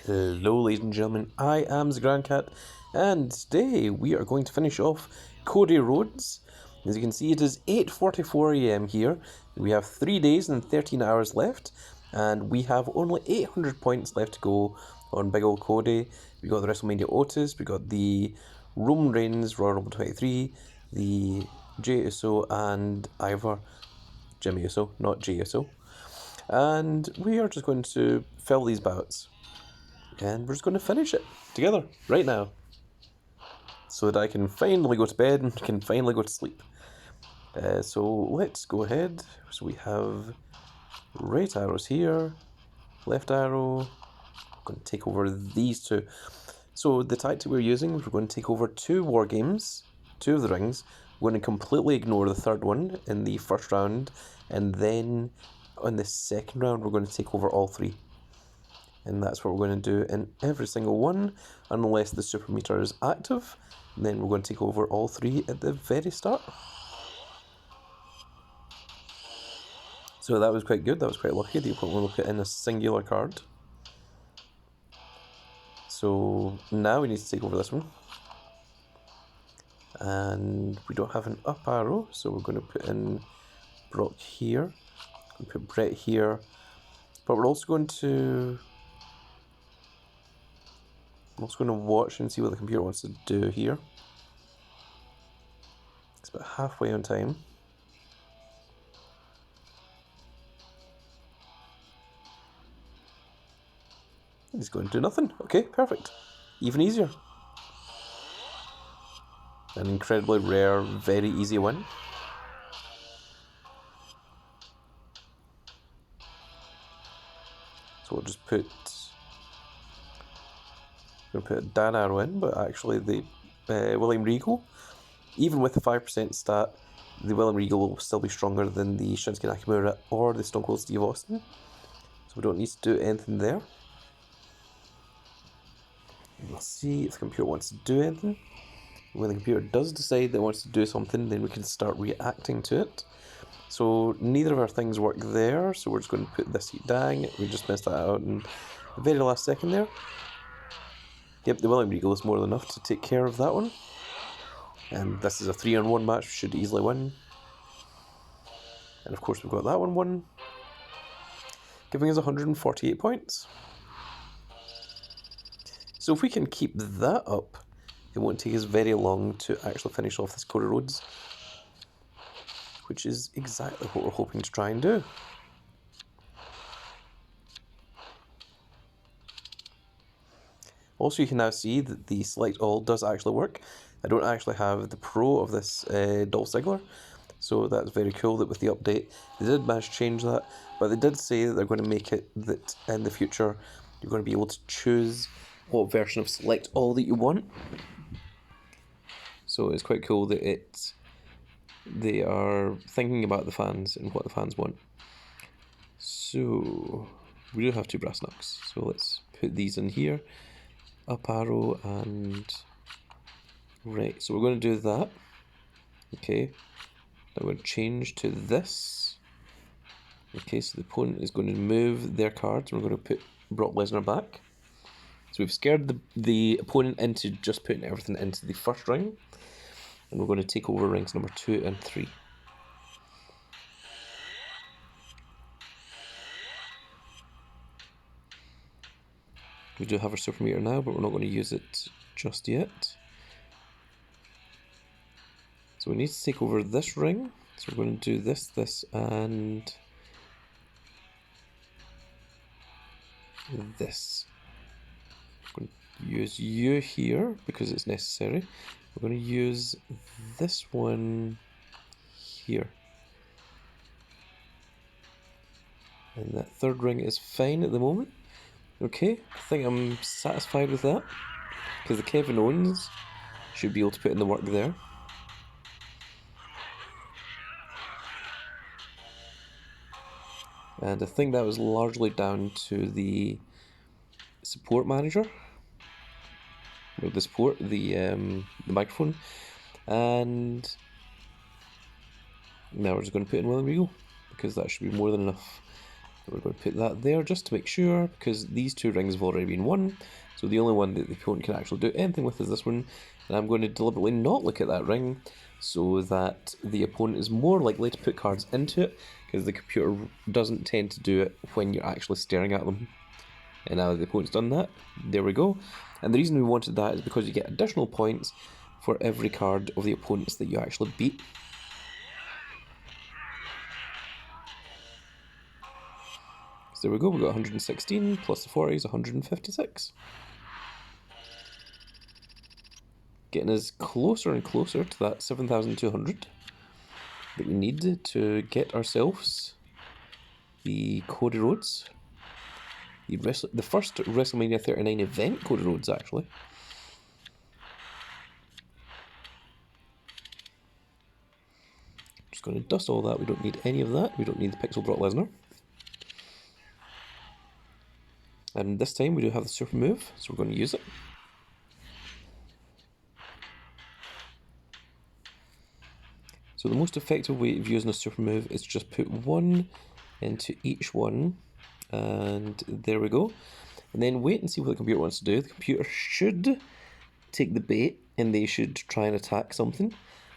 Hello ladies and gentlemen, I am the Grand Cat, and today we are going to finish off Cody Rhodes. As you can see, it is 8:44 AM here. We have 3 days and 13 hours left, and we have only 800 points left to go on big old Cody. We got the Wrestlemania Otis, we got the Roman Reigns Royal Rumble 23, the Jey Uso and Jimmy Uso, not Jey Uso. And we are just going to fill these bouts. And we're just going to finish it together right now, so that I can finally go to bed and can finally go to sleep. So let's go ahead. So we have right arrows here, left arrow. I'm going to take over these two. So the tactic we're using is we're going to take over 2 war games, 2 of the rings. We're going to completely ignore the third one in the first round, and then on the second round we're going to take over all 3. And that's what we're going to do in every single one, unless the super meter is active. And then we're going to take over all 3 at the very start. So that was quite good, that was quite lucky. The opponent will put in a singular card. So now we need to take over this one. And we don't have an up arrow, so we're going to put in Brock here. We'll put Brett here. But we're also going to... I'm also going to watch and see what the computer wants to do here. It's about halfway on time. He's going to do nothing. Okay, perfect. Even easier. An incredibly rare, very easy win. So we'll just put... I'm going to put Dan Arrow in, but actually the William Regal, even with the 5% stat, the William Regal will still be stronger than the Shinsuke Nakamura or the Stone Cold Steve Austin. So we don't need to do anything there. We'll see if the computer wants to do anything. When the computer does decide that it wants to do something, then we can start reacting to it. So neither of our things work there, so we're just going to put this here. Dang, we just messed that out in the very last second there. Yep, the William Regal is more than enough to take care of that one. And this is a 3-on-1 match, we should easily win. And of course we've got that one won, giving us 148 points. So if we can keep that up, it won't take us very long to actually finish off this Cody Rhodes, which is exactly what we're hoping to try and do. Also, you can now see that the select all does actually work. I don't actually have the pro of this Dolph Ziggler, so that's very cool that with the update they did manage to change that, but they did say that they're going to make it that in the future you're going to be able to choose what version of select all that you want. So it's quite cool that they are thinking about the fans and what the fans want. So we do have 2 brass knucks, so let's put these in here. Up arrow and... Right, so we're going to do that. Okay, now we're going to change to this. Okay, so the opponent is going to move their cards. We're going to put Brock Lesnar back. So we've scared the opponent into just putting everything into the first ring. And we're going to take over rings number 2 and 3. We do have our super meter now, but we're not going to use it just yet. So we need to take over this ring. So we're going to do this, and this. We're going to use you here because it's necessary. We're going to use this one here. And that third ring is fine at the moment. Okay, I think I'm satisfied with that, because the Kevin Owens should be able to put in the work there. And I think that was largely down to the support manager, with the support, the microphone, and now we're just going to put in William Regal, because that should be more than enough. We're going to put that there just to make sure, because these two rings have already been won. So the only one that the opponent can actually do anything with is this one. And I'm going to deliberately not look at that ring so that the opponent is more likely to put cards into it, because the computer doesn't tend to do it when you're actually staring at them. And now that the opponent's done that, there we go. And the reason we wanted that is because you get additional points for every card of the opponents that you actually beat. So there we go, we've got 116 plus the 40 is 156. Getting us closer and closer to that 7,200 that we need to get ourselves the Cody Rhodes. The first WrestleMania 39 event Cody Rhodes, actually. Just going to dust all that. We don't need any of that. We don't need the Pixel Brock Lesnar. And this time we do have the super move, so we're going to use it. So the most effective way of using a super move is just put one into each one, and there we go. And then wait and see what the computer wants to do. The computer should take the bait and they should try and attack something,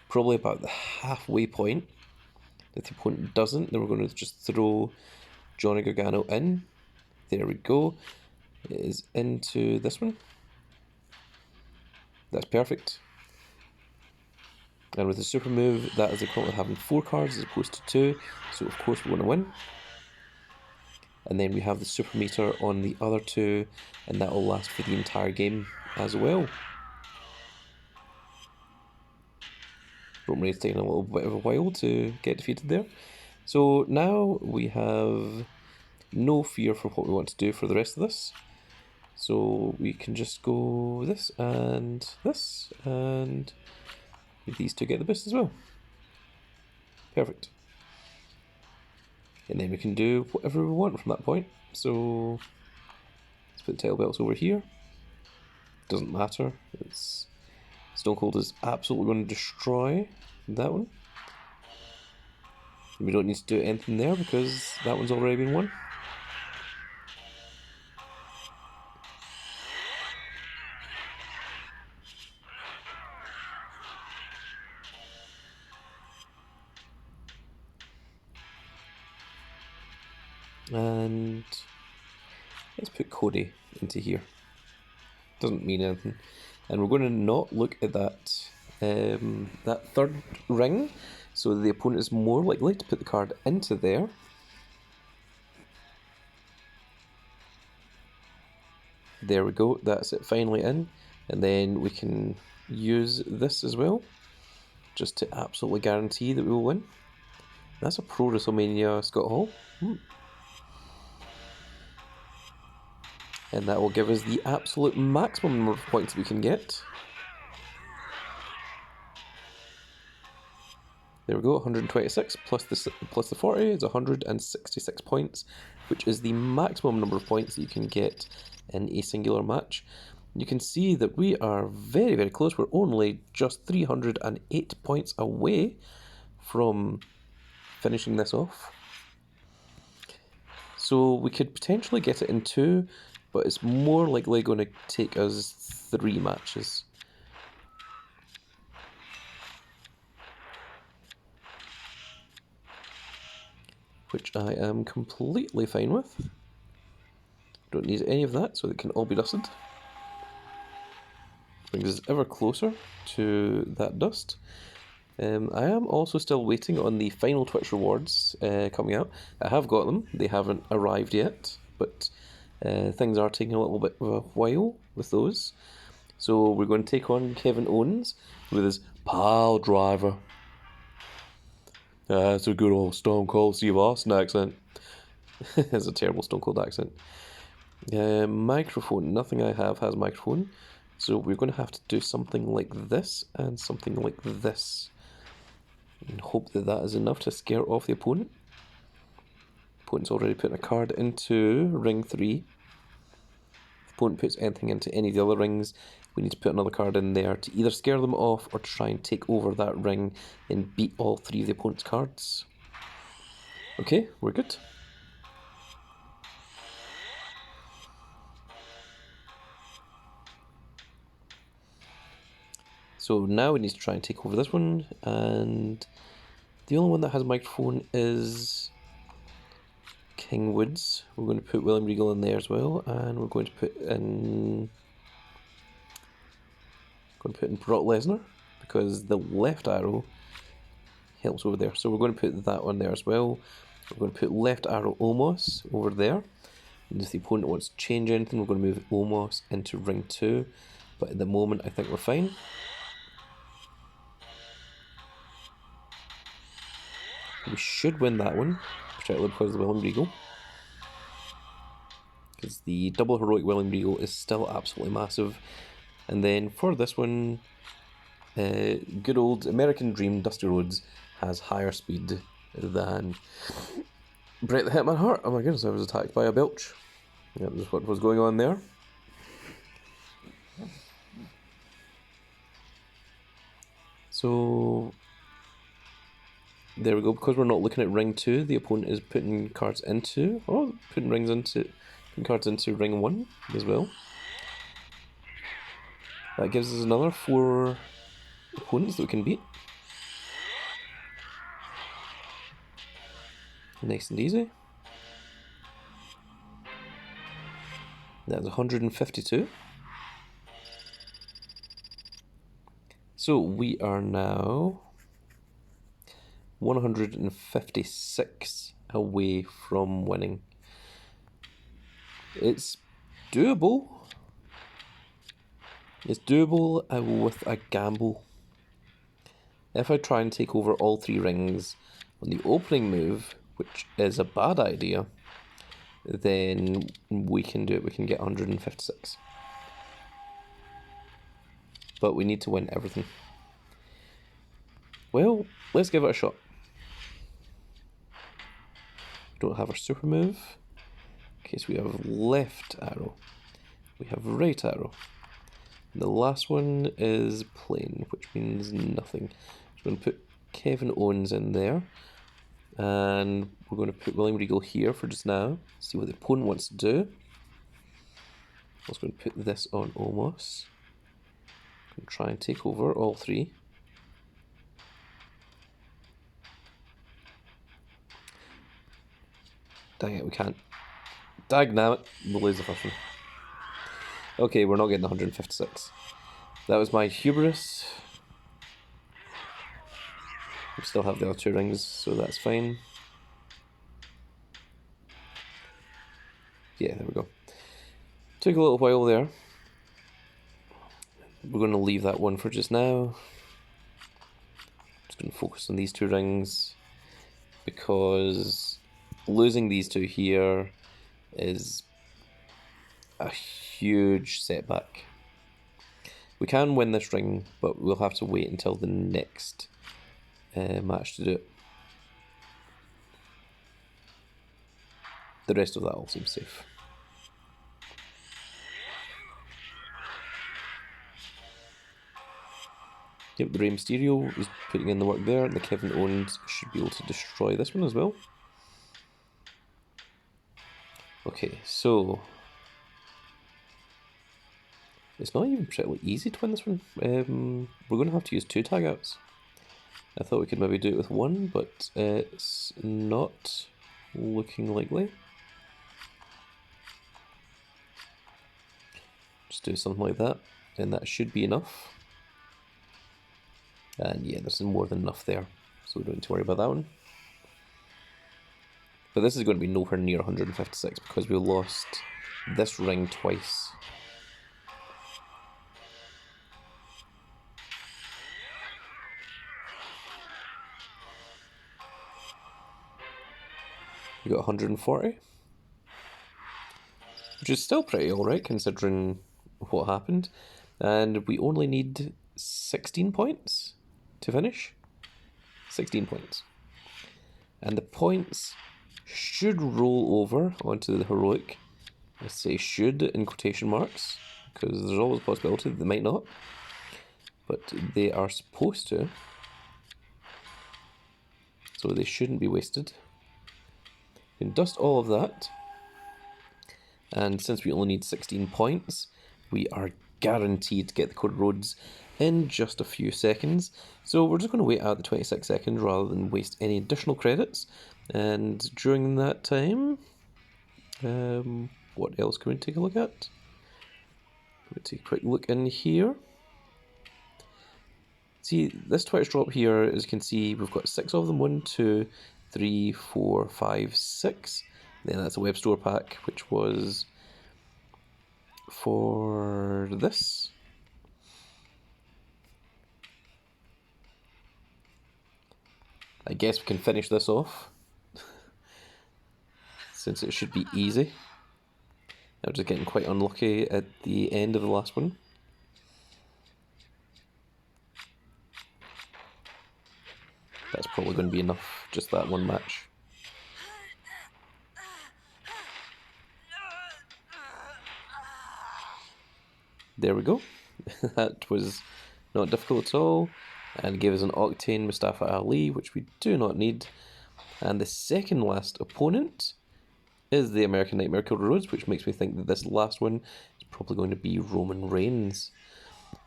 probably about the halfway point. If the opponent doesn't, then we're going to just throw Johnny Gargano in. There we go. It is into this one. That's perfect. And with the super move, that is equivalent to having 4 cards as opposed to 2. So of course we want to win. And then we have the super meter on the other 2, and that will last for the entire game as well. Roman Reigns taking a little bit of a while to get defeated there. So now we have no fear for what we want to do for the rest of this. So we can just go this, and these two get the boost as well. Perfect. And then we can do whatever we want from that point. So let's put the title belts over here. Doesn't matter. It's Stone Cold is absolutely going to destroy that one. We don't need to do anything there because that one's already been won. And let's put Cody into here. Doesn't mean anything. And we're going to not look at that that third ring, so the opponent is more likely to put the card into there. There we go, that's it finally in. And then we can use this as well, just to absolutely guarantee that we will win. That's a pro WrestleMania Scott Hall. And that will give us the absolute maximum number of points we can get. There we go, 126 plus the 40 is 166 points, which is the maximum number of points that you can get in a singular match. You can see that we are very, very close. We're only just 308 points away from finishing this off. So we could potentially get it in 2, but it's more likely going to take us 3 matches. Which I am completely fine with. Don't need any of that, so it can all be dusted. Brings us ever closer to that dust. I am also still waiting on the final Twitch rewards coming out. I have got them, they haven't arrived yet, but things are taking a little bit of a while with those. So we're going to take on Kevin Owens with his pile driver. That's a good old Stone Cold Steve Austin accent. It's a terrible Stone Cold accent. Microphone. Nothing I have has microphone. So we're going to have to do something like this and something like this. And hope that that is enough to scare off the opponent. Opponent's already putting a card into ring 3. If opponent puts anything into any of the other rings, we need to put another card in there to either scare them off or try and take over that ring and beat all 3 of the opponent's cards. Okay, we're good. So now we need to try and take over this one, and the only one that has a microphone is King Woods. We're going to put William Regal in there as well, and we're going to put in Brock Lesnar, because the left arrow helps over there. So we're going to put that one there as well. We're going to put left arrow Omos over there. And if the opponent wants to change anything, we're going to move Omos into ring 2. But at the moment, I think we're fine. We should win that one, particularly because of William Regal. Because the double heroic William Regal is still absolutely massive. And then for this one, good old American Dream Dusty Rhodes has higher speed than Bret the Hitman Hart. Oh my goodness, I was attacked by a belch. That was what was going on there. So there we go. Because we're not looking at ring 2, the opponent is putting cards into, putting cards into ring 1 as well. That gives us another 4 opponents that we can beat. Nice and easy. That's 152. So we are now 156 away from winning. It's doable. It's doable with a gamble. If I try and take over all 3 rings on the opening move, which is a bad idea, then we can do it. We can get 156. But we need to win everything. Well, let's give it a shot. We don't have our super move. Okay, so we have left arrow. We have right arrow. And the last one is plain, which means nothing. So we're going to put Kevin Owens in there. And we're going to put William Regal here for just now. See what the opponent wants to do. I was going to put this on Omos. And try and take over all 3. Dang it, we can't. Dagnabbit, we'll lose the first one. Okay, we're not getting 156. That was my hubris. We still have the other 2 rings, so that's fine. Yeah, there we go. Took a little while there. We're going to leave that one for just now. Just going to focus on these 2 rings, because losing these 2 here is a huge setback. We can win this ring, but we'll have to wait until the next match to do it. The rest of that all seems safe. Yep, the Rey Mysterio is putting in the work there, and the Kevin Owens should be able to destroy this one as well. Okay, so it's not even particularly easy to win this one. We're going to have to use 2 tag outs. I thought we could maybe do it with 1, but it's not looking likely. Just do something like that, and that should be enough. And yeah, there's more than enough there, so we don't need to worry about that one. But this is going to be nowhere near 156 because we lost this ring twice. We got 140, which is still pretty alright considering what happened. And we only need 16 points to finish. 16 points. And the points should roll over onto the heroic. I say should in quotation marks, because there's always a possibility that they might not. But they are supposed to. So they shouldn't be wasted. We can dust all of that. And since we only need 16 points, we are guaranteed to get the Cody Rhodes in just a few seconds. So we're just going to wait out the 26 seconds rather than waste any additional credits. And during that time, what else can we take a look at? We'll take a quick look in here. See, this Twitch drop here, as you can see, we've got 6 of them. 1, 2, 3, 4, 5, 6. Then that's a web store pack, which was for this. I guess we can finish this off, since it should be easy. I'm just getting quite unlucky at the end of the last one. That's probably going to be enough, just that one match. There we go. That was not difficult at all, and gave us an Octane Mustafa Ali, which we do not need. And the second last opponent is the American Nightmare Cody Rhodes, which makes me think that this last one is probably going to be Roman Reigns.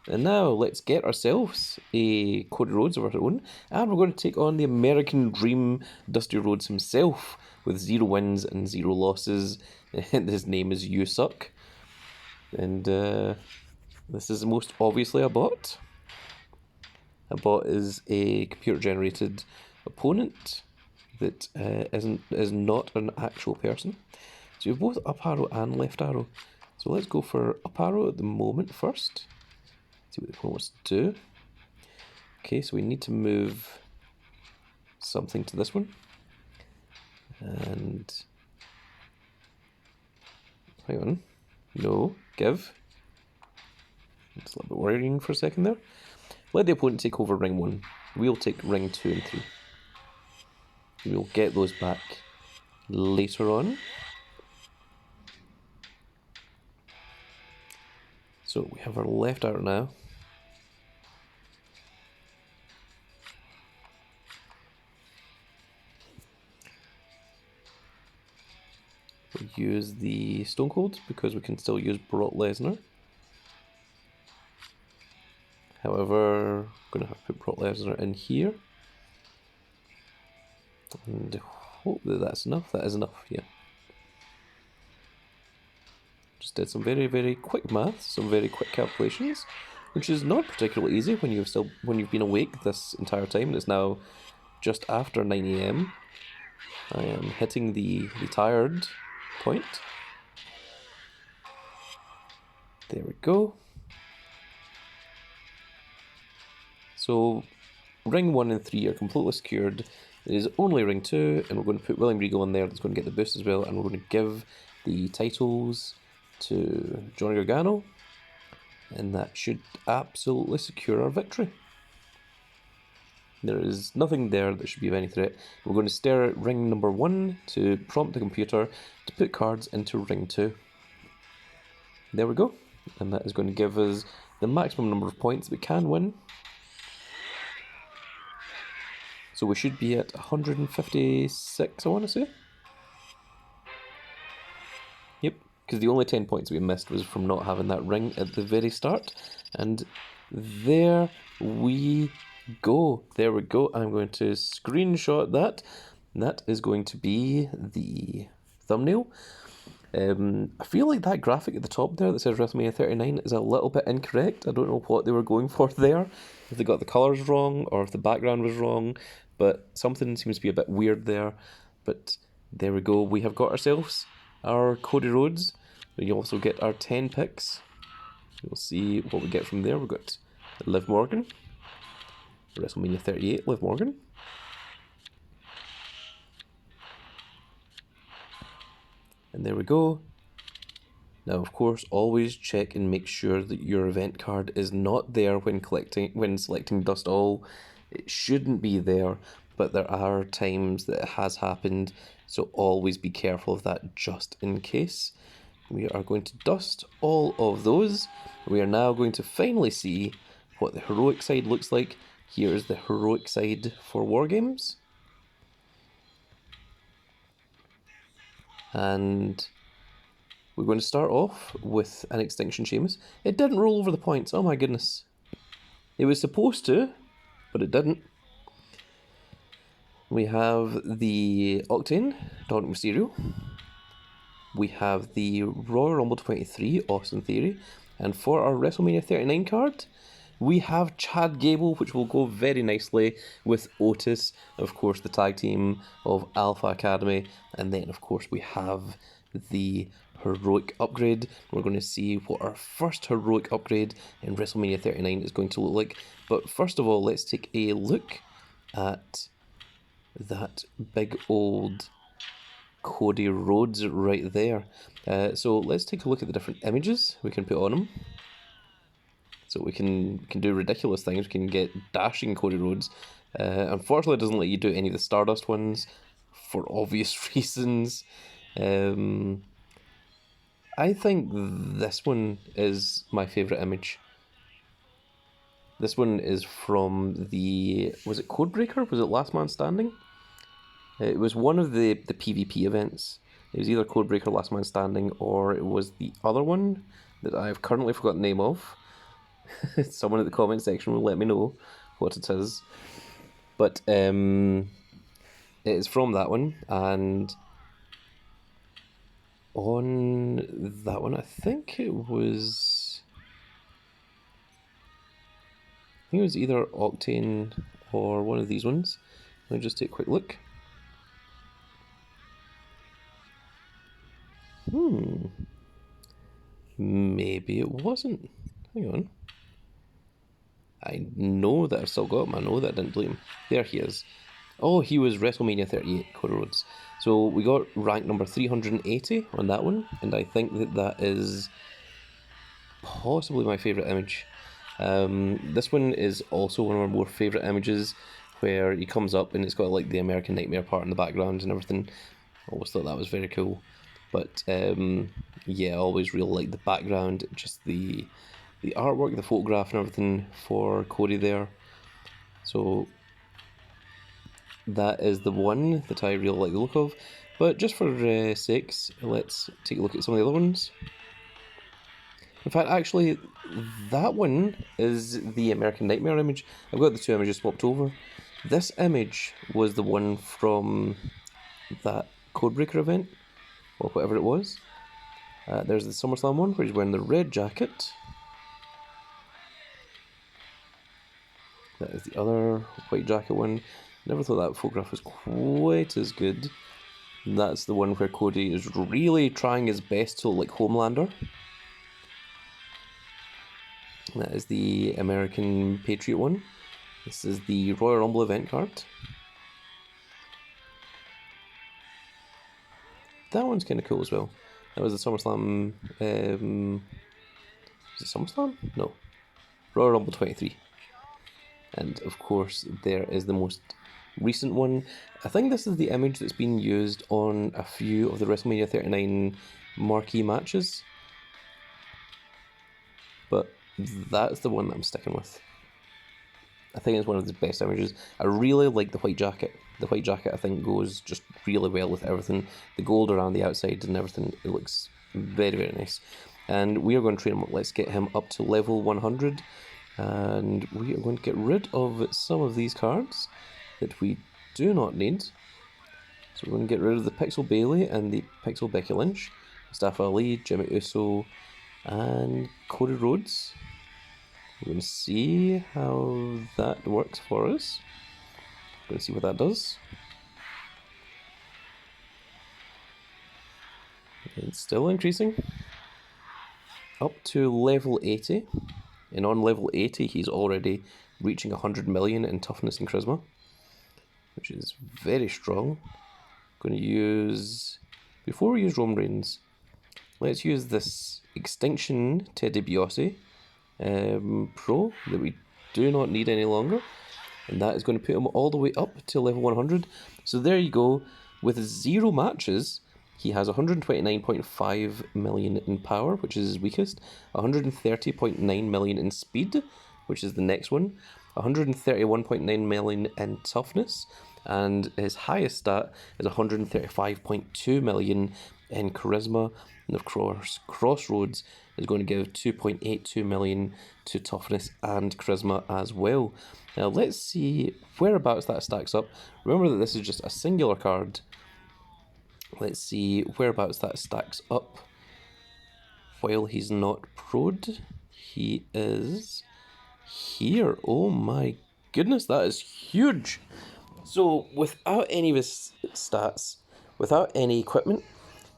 And now let's get ourselves a Cody Rhodes of our own, and we're going to take on the American Dream, Dusty Rhodes himself, with 0 wins and 0 losses, and his name is You Suck. And this is most obviously a bot. A bot is a computer-generated opponent that is not an actual person. So you have both up arrow and left arrow. So let's go for up arrow at the moment first. See what the opponent wants to do. Okay, so we need to move something to this one. And hang on. No, give. It's a little bit worrying for a second there. Let the opponent take over ring 1. We'll take ring 2 and 3. We'll get those back later on. So we have our left arrow now. We'll use the Stone Cold because we can still use Brock Lesnar. However, I'm going to have to put Brock Lesnar in here. And hope that that's enough. That is enough, yeah. Just did some very, very quick maths, some very quick calculations, which is not particularly easy when you've been awake this entire time. It's now just after 9 AM. I am hitting the tired point. There we go. So ring 1 and 3 are completely secured. It is only ring 2, and we're going to put William Regal in there. That's going to get the boost as well, and we're going to give the titles to Johnny Gargano, and that should absolutely secure our victory. There is nothing there that should be of any threat. We're going to stare at ring number 1 to prompt the computer to put cards into ring 2. There we go, and that is going to give us the maximum number of points we can win. So we should be at 156, I want to say. Yep, because the only 10 points we missed was from not having that ring at the very start. And there we go. There we go. I'm going to screenshot that. That is going to be the thumbnail. I feel like that graphic at the top there that says Wrestlemania 39 is a little bit incorrect. I don't know what they were going for there. If they got the colours wrong or if the background was wrong. But something seems to be a bit weird there. But there we go. We have got ourselves our Cody Rhodes. We also get our 10 picks. We'll see what we get from there. We've got Liv Morgan. WrestleMania 38, Liv Morgan. And there we go. Now, of course, always check and make sure that your event card is not there when selecting Dust All. It shouldn't be there, but there are times that it has happened, so always be careful of that just in case. We are going to dust all of those. We are now going to finally see what the heroic side looks like. Here is the heroic side for War Games. And we're going to start off with an Extinction Sheamus. It didn't roll over the points. Oh my goodness. It was supposed to, but it didn't. We have the Octane, Dominic Mysterio. We have the Royal Rumble 23, Austin Theory. And for our WrestleMania 39 card, we have Chad Gable, which will go very nicely with Otis, of course, the tag team of Alpha Academy. And then, of course, we have the Heroic Upgrade. We're going to see what our first Heroic Upgrade in WrestleMania 39 is going to look like. But first of all, let's take a look at that big old Cody Rhodes right there. So let's take a look at the different images we can put on him. So we can do ridiculous things. We can get dashing Cody Rhodes. Unfortunately, it doesn't let you do any of the Stardust ones for obvious reasons. I think this one is my favourite image. This one is from the... Was it Codebreaker? Was it Last Man Standing? It was one of the PvP events. It was either Codebreaker, Last Man Standing, or it was the other one that I've currently forgotten the name of. Someone in the comment section will let me know what it is. But it is from that one, and on that one, I think it was either Octane or one of these ones. Let me just take a quick look. Maybe it wasn't. Hang on. I know that I've still got him. I know that I didn't delete him. There he is. Oh, he was WrestleMania 38, Cody Rhodes. So we got rank number 380 on that one, and I think that is possibly my favourite image. This one is also one of our more favourite images, where he comes up and it's got like the American Nightmare part in the background and everything. Always thought that was very cool. But yeah, I always really like the background, just the artwork, the photograph and everything for Cody there. So that is the one that I really like the look of. But just for sakes, let's take a look at some of the other ones. In fact, actually, that one is the American Nightmare image. I've got the two images swapped over. This image was the one from that Codebreaker event, or whatever it was. There's the SummerSlam one, where he's wearing the red jacket. That is the other white jacket one. Never thought that photograph was quite as good. That's the one where Cody is really trying his best to look like Homelander. That is the American Patriot one. This is the Royal Rumble event card. That one's kind of cool as well. That was the SummerSlam... was it SummerSlam? No. Royal Rumble 23. And of course, there is the most recent one. I think this is the image that's been used on a few of the WrestleMania 39 marquee matches. But that's the one that I'm sticking with. I think it's one of the best images. I really like the white jacket. The white jacket, I think, goes just really well with everything. The gold around the outside and everything, it looks very, very nice. And we are going to train him. Let's get him up to level 100. And we are going to get rid of some of these cards that we do not need. So we're going to get rid of the Pixel Bailey and the Pixel Becky Lynch, Mustafa Ali, Jimmy Uso, and Cody Rhodes. We're going to see how that works for us. We're going to see what that does. It's still increasing. Up to level 80. And on level 80, he's already reaching 100 million in toughness and charisma, which is very strong. Going to use... Before we use Roman Reigns, let's use this Extinction Ted DiBiase Pro that we do not need any longer. And that is going to put him all the way up to level 100. So there you go. With 0 matches, he has 129.5 million in power, which is his weakest, 130.9 million in speed, which is the next one, 131.9 million in toughness, and his highest stat is 135.2 million in charisma, and of course Crossroads is going to give 2.82 million to toughness and charisma as well. Now let's see whereabouts that stacks up. Remember that this is just a singular card. Let's see whereabouts that stacks up. While he's not pro'd, he is here. Oh my goodness, that is huge. So without any of his stats, without any equipment,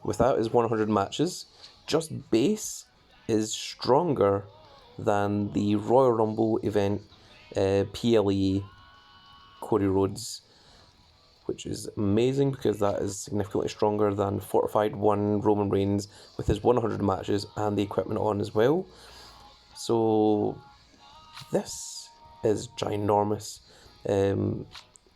without his 100 matches, just base is stronger than the Royal Rumble event PLE Cody Rhodes, which is amazing because that is significantly stronger than Fortified 1 Roman Reigns with his 100 matches and the equipment on as well. So this is ginormous.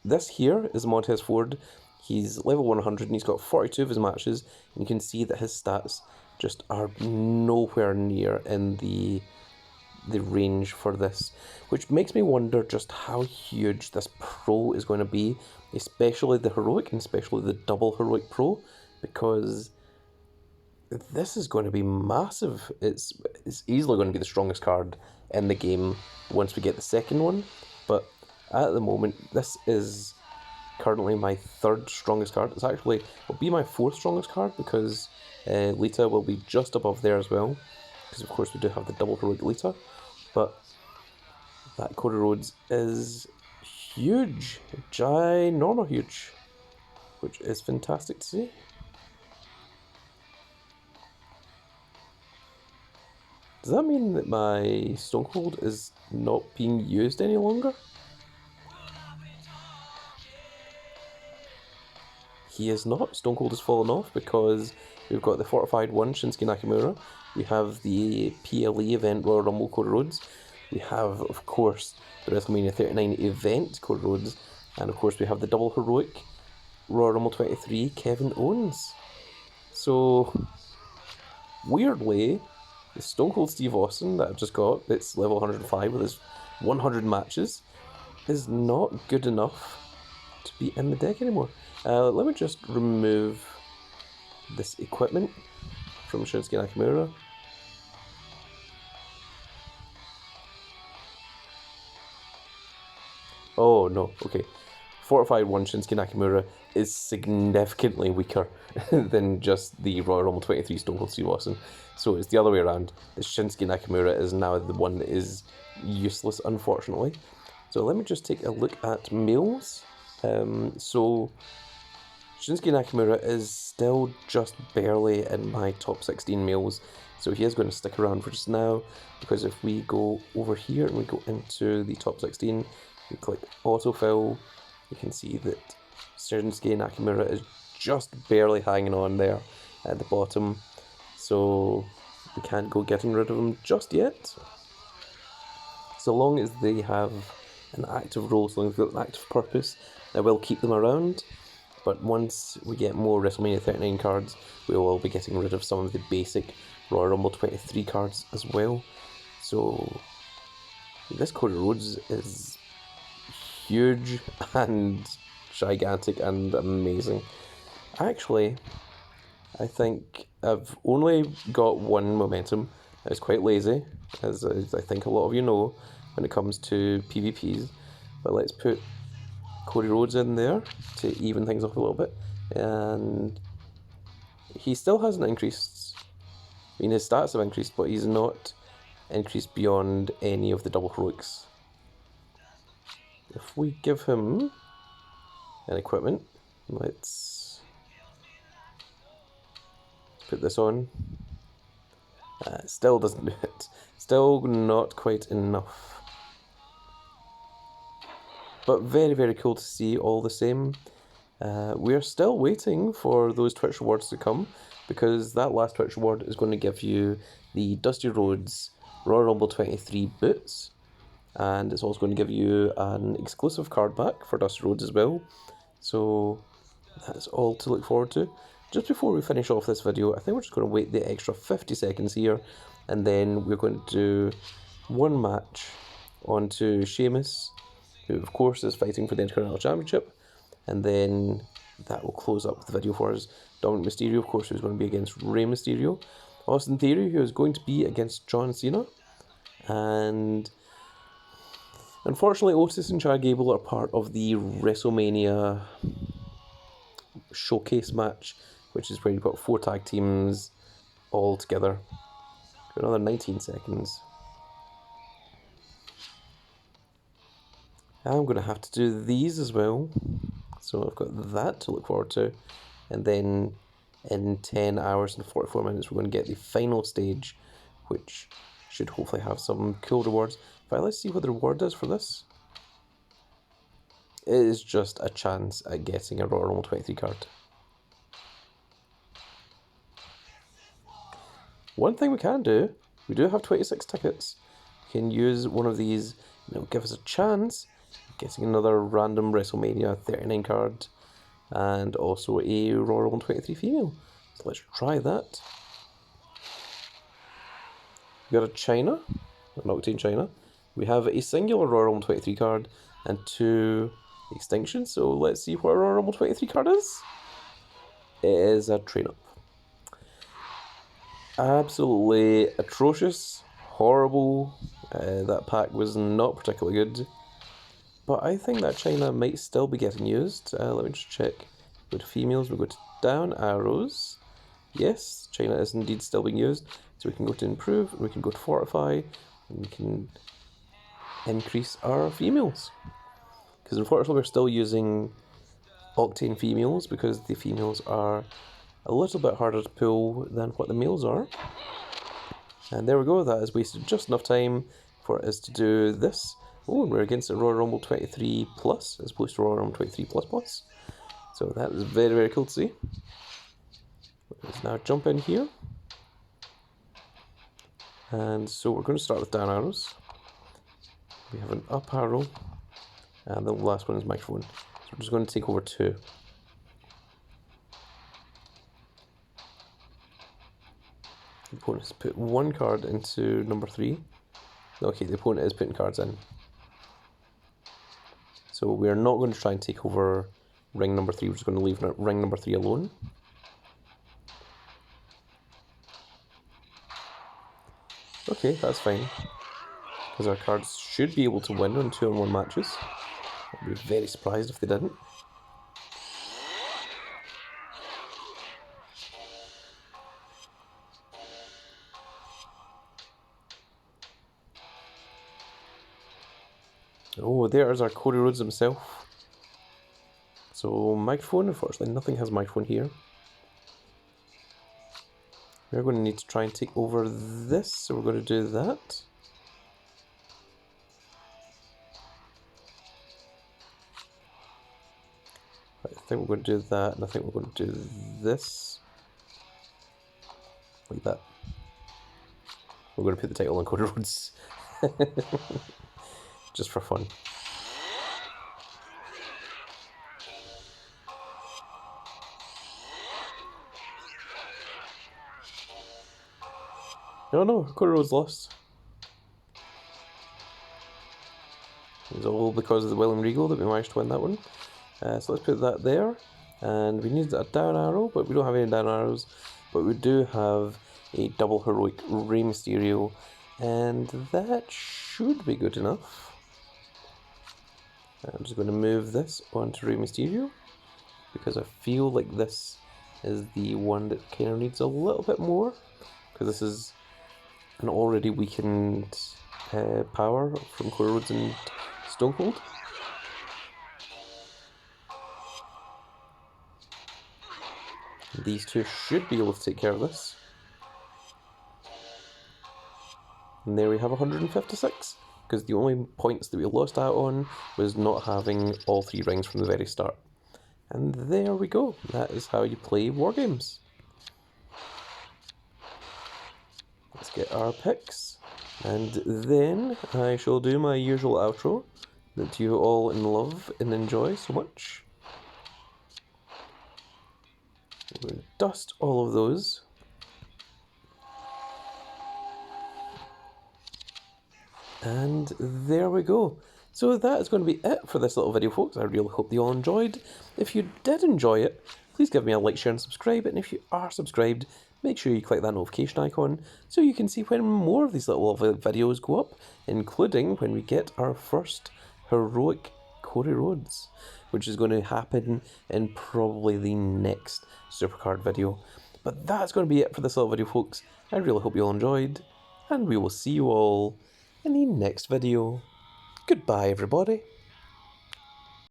This here is Montez Ford. He's level 100 and he's got 42 of his matches, and you can see that his stats just are nowhere near in the range for this, which makes me wonder just how huge this pro is going to be, especially the heroic and especially the double heroic pro, because this is going to be massive. It's easily going to be the strongest card in the game once we get the second one, but at the moment this is currently my third strongest card. It's actually will be my fourth strongest card because Lita will be just above there as well, because of course we do have the double heroic Lita. But that Cody Rhodes is huge, ginormous huge, which is fantastic to see. Does that mean that my Stone Cold is not being used any longer? He is not. Stone Cold has fallen off because we've got the Fortified 1 Shinsuke Nakamura, we have the PLE event Royal Rumble Cody Rhodes, we have of course the Wrestlemania 39 event Cody Rhodes, and of course we have the double heroic Royal Rumble 23 Kevin Owens. So weirdly, the Stone Cold Steve Austin that I've just got, that's level 105 with his 100 matches, is not good enough to be in the deck anymore. Let me just remove this equipment from Shinsuke Nakamura. Oh no, okay. Fortified 1 Shinsuke Nakamura is significantly weaker than just the Royal Rumble 23 Stone Cold Steve Austin. So it's the other way around. The Shinsuke Nakamura is now the one that is useless, unfortunately. So let me just take a look at males. So Shinsuke Nakamura is still just barely in my top 16 males, so he is going to stick around for just now, because if we go over here and we go into the top 16, we click autofill, you can see that Shinsuke Nakamura is just barely hanging on there at the bottom, so we can't go getting rid of him just yet. So long as they have an active role, so long as they've got an active purpose, I will keep them around. But once we get more WrestleMania 39 cards, we will be getting rid of some of the basic Royal Rumble 23 cards as well. So this Cody Rhodes is huge and gigantic and amazing. Actually, I think I've only got one momentum. It's quite lazy, as I think a lot of you know when it comes to PvPs. But let's put Cody Rhodes in there to even things up a little bit, and he still hasn't increased. I mean, his stats have increased, but he's not increased beyond any of the double heroics. If we give him an equipment, let's put this on. Still doesn't do it. Still not quite enough. But very, very cool to see all the same. We're still waiting for those Twitch rewards to come, because that last Twitch reward is going to give you the Dusty Rhodes Royal Rumble 23 boots, and it's also going to give you an exclusive card back for Dusty Rhodes as well. So that's all to look forward to. Just before we finish off this video, I think we're just going to wait the extra 50 seconds here, and then we're going to do one match onto Sheamus, who of course is fighting for the Intercontinental Championship, and then that will close up the video for us. Dominic Mysterio, of course, who's going to be against Rey Mysterio. Austin Theory, who is going to be against John Cena. And unfortunately, Otis and Chad Gable are part of the WrestleMania showcase match, which is where you've got 4 tag teams all together. Got another 19 seconds. I'm going to have to do these as well. So I've got that to look forward to. And then in 10 hours and 44 minutes, we're going to get the final stage, which should hopefully have some cool rewards. Let's see what the reward is for this. It is just a chance at getting a Royal Rumble 23 card. One thing we can do, we do have 26 tickets. We can use one of these, give us a chance of getting another random WrestleMania 39 card and also a Royal Rumble 23 female. So let's try that. We got a China, an Octane China. We have a singular Royal Rumble 23 card and 2 extinctions. So let's see what a Royal Rumble 23 card is. It is a train up. Absolutely atrocious, horrible. That pack was not particularly good. But I think that China might still be getting used. Let me just check. Go to females, we go to down arrows. Yes, China is indeed still being used. So we can go to improve, we can go to fortify, and we can increase our females. Because unfortunately we're still using Octane females because the females are a little bit harder to pull than what the males are. And there we go, that has wasted just enough time for us to do this. Oh, and we're against a Royal Rumble 23 Plus as opposed to Royal Rumble 23 Plus Plus. So that is very, very cool to see. Let's now jump in here. And so we're going to start with down arrows. We have an up arrow, and the last one is microphone. So we're just going to take over 2. The opponent has put 1 card into number 3. Okay, the opponent is putting cards in. So we are not going to try and take over ring number 3, we're just going to leave ring number 3 alone. Okay, that's fine. Because our cards should be able to win on 2-on-1 matches. I'd be very surprised if they didn't. Oh, there's our Cody Rhodes himself. So, microphone, unfortunately nothing has microphone here. We're going to need to try and take over this, so we're going to do that. I think we're going to do that, and I think we're going to do this. Like that. We're going to put the title on Cody Rhodes. Just for fun. Oh no, Cody Rhodes lost. It was all because of the Will and Regal that we managed to win that one. So let's put that there. And we need a down arrow, but we don't have any down arrows. But we do have a double heroic Rey Mysterio. And that should be good enough. I'm just going to move this onto Rey Mysterio. Because I feel like this is the one that kind of needs a little bit more. Because this is an already weakened power from Cody Rhodes and Stone Cold. These two should be able to take care of this. And there we have 156. Because the only points that we lost out on was not having all 3 rings from the very start. And there we go. That is how you play Wargames. Let's get our picks. And then I shall do my usual outro that you all love and enjoy so much. We're going to dust all of those. And there we go. So that is going to be it for this little video, folks. I really hope you all enjoyed. If you did enjoy it, please give me a like, share and subscribe. And if you are subscribed, make sure you click that notification icon so you can see when more of these little videos go up, including when we get our first heroic Cody Rhodes, which is going to happen in probably the next Supercard video. But that's going to be it for this little video, folks. I really hope you all enjoyed, and we will see you all in the next video. Goodbye, everybody.